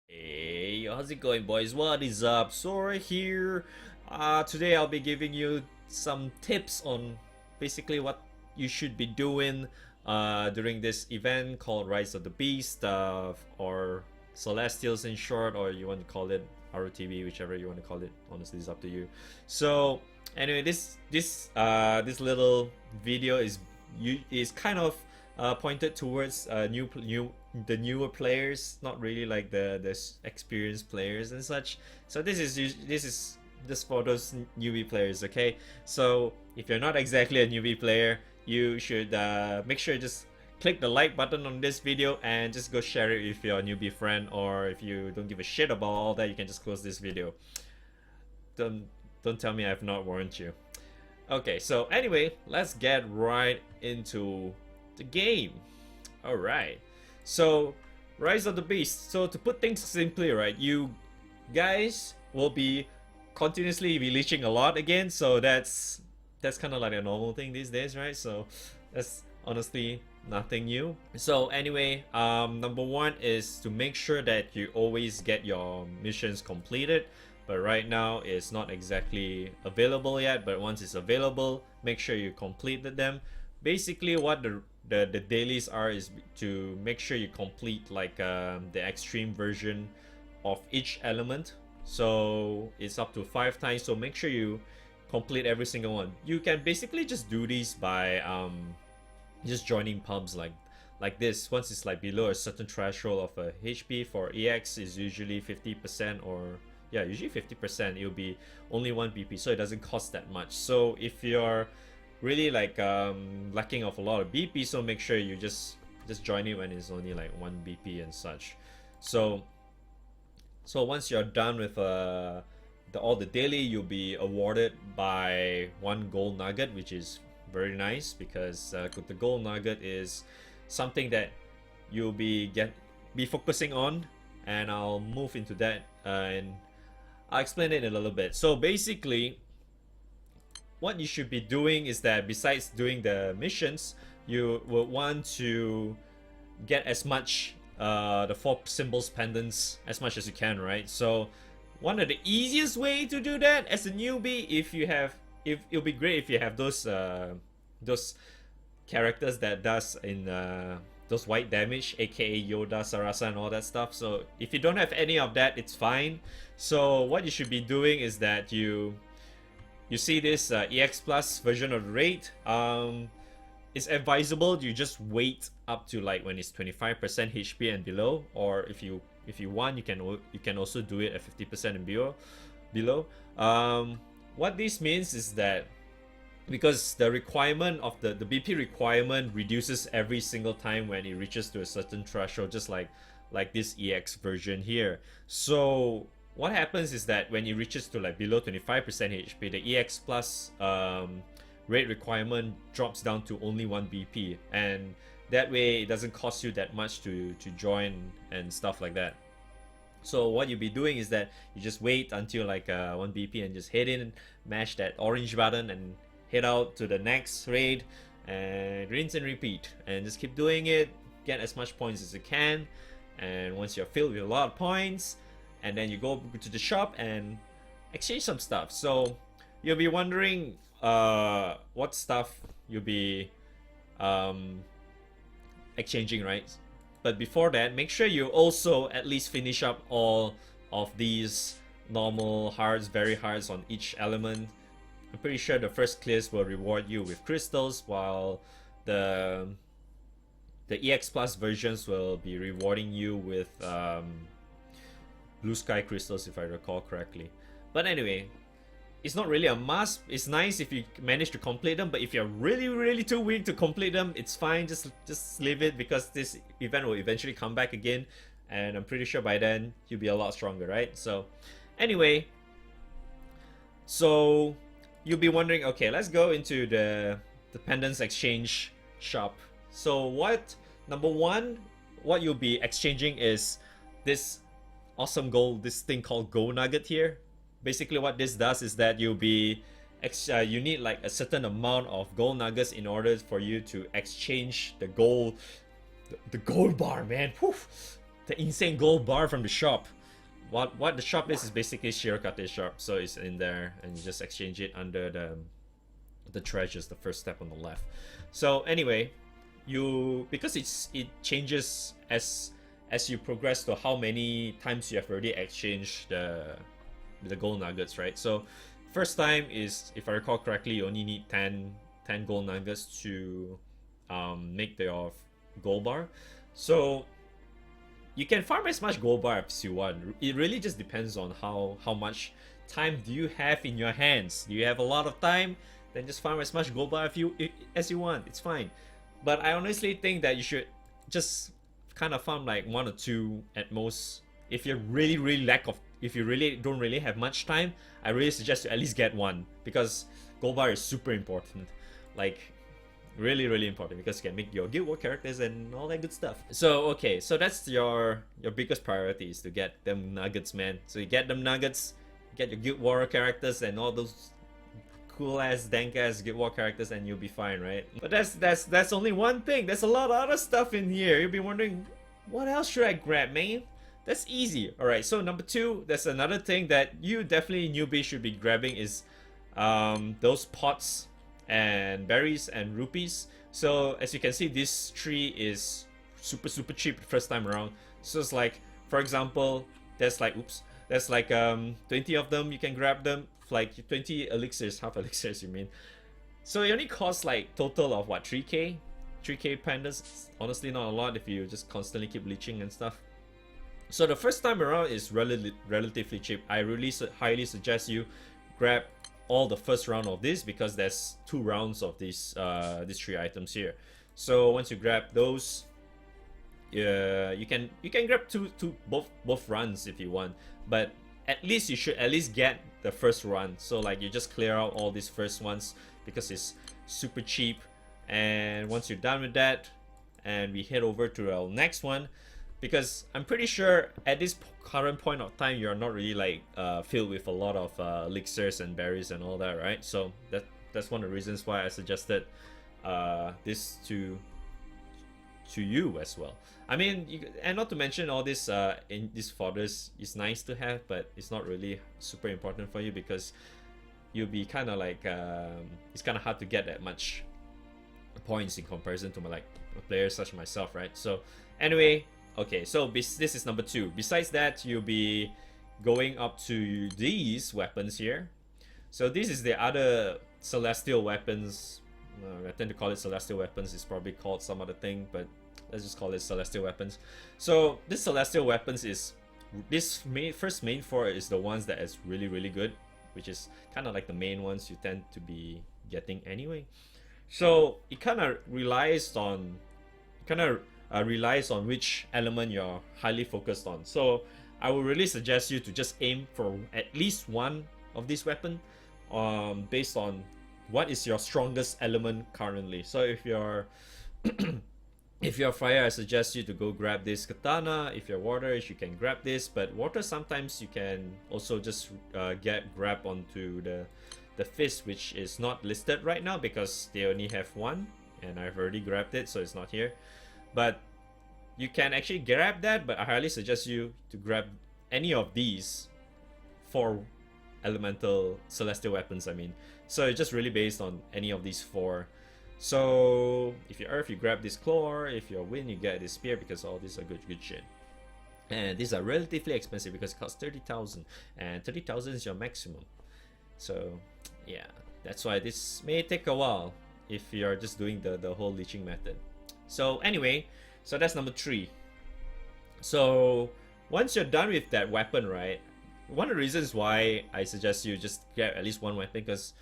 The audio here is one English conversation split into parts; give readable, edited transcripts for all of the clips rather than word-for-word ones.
Hey, how's it going, boys? What is up? Sora here. Today I'll be giving you some tips on basically what you should be doing during this event called Rise of the Beast, or Celestials in short, or you want to call it RoTB, whichever you want to call it. Honestly, it's up to you. So anyway, this little video is kind of pointed towards the newer players, not really like the experienced players and such. So this is just for those newbie players, okay? So if you're not exactly a newbie player, you should make sure just click the like button on this video and just go share it with your newbie friend, or if you don't give a shit about all that, you can just close this video. Don't tell me I've not warned you. Okay, so anyway, let's get right into the game. Alright, so Rise of the Beast. So to put things simply, right, you guys will be continuously releasing a lot again, so that's kind of like a normal thing these days, right? So that's honestly nothing new. So anyway, number one is to make sure that you always get your missions completed, but right now it's not exactly available yet, but once it's available, make sure you completed them. Basically what the dailies are is to make sure you complete like the extreme version of each element. So it's up to 5 times, so make sure you complete every single one. You can basically just do these by just joining pubs like this. Once it's like below a certain threshold of a HP, for EX is usually 50%, or yeah, usually 50%, it'll be only 1 BP, so it doesn't cost that much. So if you're really like lacking of a lot of BP, so make sure you just join it when it's only like 1 BP and such. So once you're done with all the daily, you'll be awarded by 1 gold nugget, which is very nice because the gold nugget is something that you'll be focusing on, and I'll move into that and I'll explain it in a little bit. So basically, what you should be doing is that besides doing the missions, you will want to get as much the 4 symbols pendants as much as you can, right? So one of the easiest way to do that as a newbie, if it'll be great if you have those characters that does in those white damage, aka Yoda, Sarasa, and all that stuff. So if you don't have any of that, it's fine. So what you should be doing is that you see this EX Plus version of the raid. It's advisable you just wait up to like when it's 25% HP and below, or if you want, you can also do it at 50% and below. What this means is that because the requirement of the BP requirement reduces every single time when it reaches to a certain threshold, just like this EX version here. So what happens is that when it reaches to like below 25% HP, the EX Plus rate requirement drops down to only 1 BP, and that way it doesn't cost you that much to join and stuff like that. So what you'll be doing is that you just wait until like 1 BP and just head in, mash that orange button, and head out to the next raid and rinse and repeat, and just keep doing it. Get as much points as you can, and once you're filled with a lot of points, and then you go to the shop and exchange some stuff. So you'll be wondering what stuff you'll be exchanging, right? But before that, make sure you also at least finish up all of these normal hearts, very hearts on each element. I'm pretty sure the first clears will reward you with crystals, while the EX Plus versions will be rewarding you with blue sky crystals, if I recall correctly. But anyway, it's not really a must. It's nice if you manage to complete them, but if you're really too weak to complete them, it's fine. Just leave it, because this event will eventually come back again, and I'm pretty sure by then you'll be a lot stronger, right? So anyway, so you'll be wondering, okay, let's go into the pendants exchange shop. So number one, what you'll be exchanging is this awesome gold, this thing called gold nugget here. Basically what this does is that you need like a certain amount of gold nuggets in order for you to exchange the gold bar, man. Whew. The insane gold bar from the shop. what the shop is basically Shirokate shop, so it's in there, and you just exchange it under the treasures, the first step on the left. So anyway, because it changes as you progress to how many times you have already exchanged the gold nuggets, right? So first time is, if I recall correctly, you only need 10 gold nuggets to make your gold bar. So you can farm as much gold bar as you want. It really just depends on how much time do you have in your hands. Do you have a lot of time? Then just farm as much gold bar as you want. It's fine. But I honestly think that you should just kind of farm like 1 or 2 at most. If you really don't really have much time, I really suggest you at least get 1, because gold bar is super important. Like, really important, because you can make your guild war characters and all that good stuff. So okay, so that's your biggest priority, is to get them nuggets, man. So you get them nuggets, get your guild war characters and all those cool ass dank ass guild war characters, and you'll be fine, right? But that's only one thing. There's a lot of other stuff in here. You'll be wondering, what else should I grab, man? That's easy. Alright, so number 2, there's another thing that you definitely newbie should be grabbing, is those pots and berries and rupees. So as you can see, this tree is super cheap first time around. So it's like, for example, there's like 20 of them. You can grab them, like 20 elixirs, half elixirs you mean. So it only costs like total of what, 3k pandas. Honestly not a lot if you just constantly keep leeching and stuff. So the first time around is relatively cheap. I really highly suggest you grab all the first round of this, because there's 2 rounds of these 3 items here. So once you grab those, you can grab both runs if you want, but at least you should at least get the first run. So like, you just clear out all these first ones, because it's super cheap. And once you're done with that, and we head over to our next one, because I'm pretty sure at this current point of time you're not really like filled with a lot of elixirs and berries and all that, right? So that's one of the reasons why I suggested this to you as well. I mean, and not to mention all this in these fodders is nice to have, but it's not really super important for you, because you'll be kind of like it's kind of hard to get that much points in comparison to like players such as myself, right? So anyway, okay, so this is number 2. Besides that, you'll be going up to these weapons here. So this is the other celestial weapons. I tend to call it celestial weapons. It's probably called some other thing, but let's just call it celestial weapons. So this celestial weapons is first main 4 is the ones that is really good, which is kind of like the main ones you tend to be getting anyway. So it kind of relies on which element you're highly focused on. So I would really suggest you to just aim for at least 1 of these weapons, based on what is your strongest element currently. So if you're if you're fire, I suggest you to go grab this katana. If you're water, you can grab this, but water sometimes you can also just grab onto the fist, which is not listed right now because they only have 1 and I've already grabbed it, so it's not here. But you can actually grab that, but I highly suggest you to grab any of these 4 elemental celestial weapons, I mean. So it's just really based on any of these 4. So if you're earth, you grab this claw. If you're wind, you get this spear, because all these are good shit. And these are relatively expensive because it costs 30,000, and 30,000 is your maximum. So yeah, that's why this may take a while if you're just doing the whole leeching method. So anyway, so that's number 3. So once you're done with that weapon, right, one of the reasons why I suggest you just get at least 1 weapon, because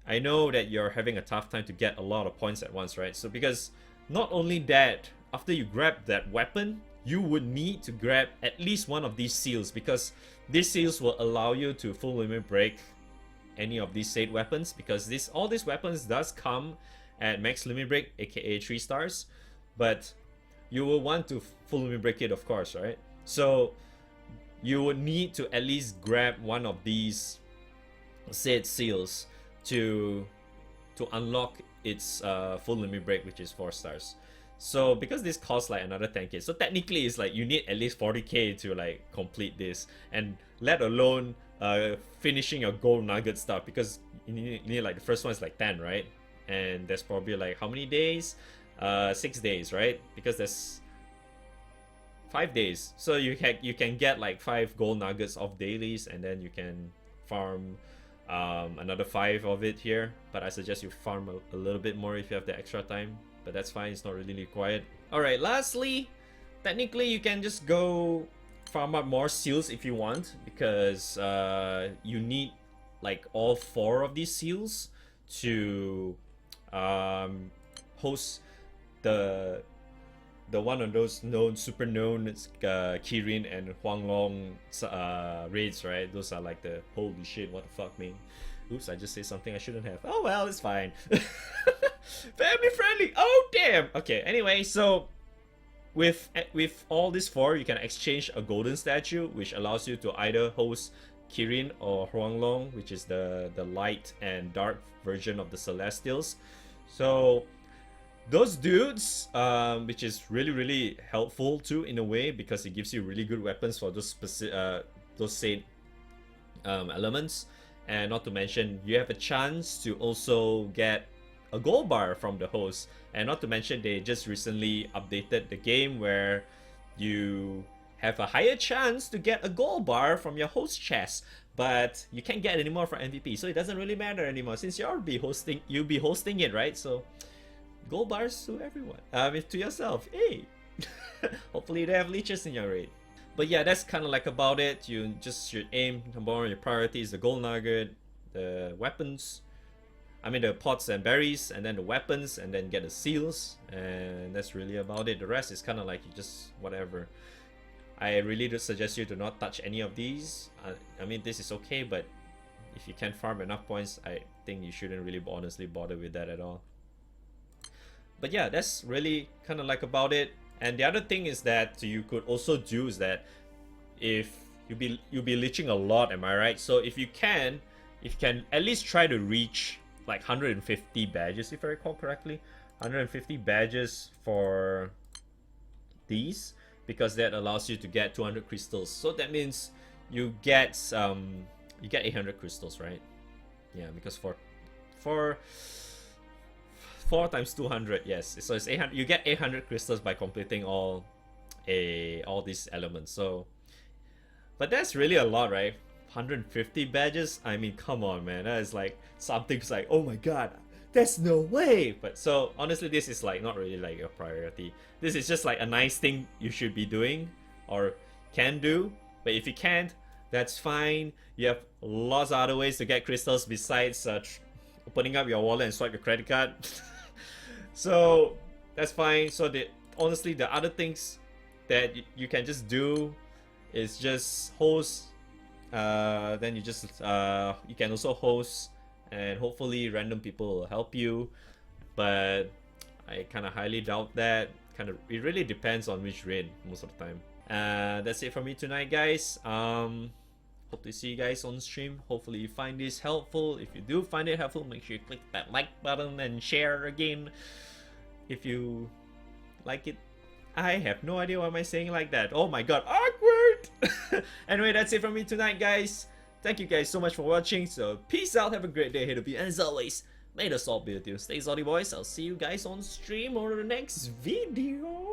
I know that you're having a tough time to get a lot of points at once, right? So because not only that, after you grab that weapon, you would need to grab at least 1 of these seals, because these seals will allow you to full limit break any of these said weapons, because all these weapons does come at max limit break, aka 3 stars, but you will want to full limit break it, of course, right? So you would need to at least grab 1 of these said seals to unlock its full limit break, which is 4 stars. So because this costs like another 10k, so technically it's like you need at least 40k to like complete this, and let alone finishing your gold nugget stuff, because you need like the first one is like 10, right? And there's probably like how many days? 6 days, right? Because there's 5 days, so you can get like 5 gold nuggets of dailies, and then you can farm another 5 of it here. But I suggest you farm a little bit more if you have the extra time, but that's fine, it's not really required. Alright, lastly, technically you can just go farm up more seals if you want, because you need like all 4 of these seals to host the one of those super known Kirin and Huanglong raids, right? Those are like the holy shit, what the fuck, man. Oops, I just said something I shouldn't have. Oh well, it's fine. Family friendly. Oh damn. Okay. Anyway, so with all these 4, you can exchange a golden statue, which allows you to either host Kirin or Huanglong, which is the light and dark version of the Celestials. So those dudes, which is really helpful too in a way, because it gives you really good weapons for those specific those said elements. And not to mention, you have a chance to also get a gold bar from the host. And not to mention, they just recently updated the game where you have a higher chance to get a gold bar from your host chest, but you can't get any more from MVP, so it doesn't really matter anymore since you'll be hosting it, right? So gold bars to everyone, to yourself. Hey, hopefully they have leeches in your raid. But yeah, that's kind of like about it. You just should aim number 1, your priorities, the gold nugget, the weapons, I mean the pots and berries, and then the weapons, and then get the seals, and that's really about it. The rest is kind of like you just whatever. I really do suggest you to not touch any of these. I mean, this is okay, but if you can't farm enough points, I think you shouldn't really honestly bother with that at all. But yeah, that's really kind of like about it. And the other thing is that you could also do is that if you'll be leeching a lot, am I right? So if you can at least try to reach like 150 badges, if I recall correctly, 150 badges for these, because that allows you to get 200 crystals. So that means you get 800 crystals, right? Yeah, because for 4 times 200, yes. So it's 800. You get 800 crystals by completing all these elements. So, but that's really a lot, right? 150 badges. I mean, come on, man. That is like something's like, oh my god, there's no way. But so honestly, this is like not really like your priority. This is just like a nice thing you should be doing or can do. But if you can't, that's fine. You have lots of other ways to get crystals besides opening up your wallet and swipe your credit card. So that's fine. So honestly, the other things that you can just do is just host. Then you can also host, and hopefully random people will help you. But I kind of highly doubt that. It really depends on which raid most of the time. That's it for me tonight, guys. Hope to see you guys on stream. Hopefully you find this helpful. If you do find it helpful, make sure you click that like button and share again if you like it. I have no idea why am I saying like that. Oh my god, awkward. Anyway, that's it from me tonight, guys. Thank you guys so much for watching. So peace out, have a great day ahead of you, and as always, may the salt be with you. Stay salty, boys. I'll see you guys on stream or the next video.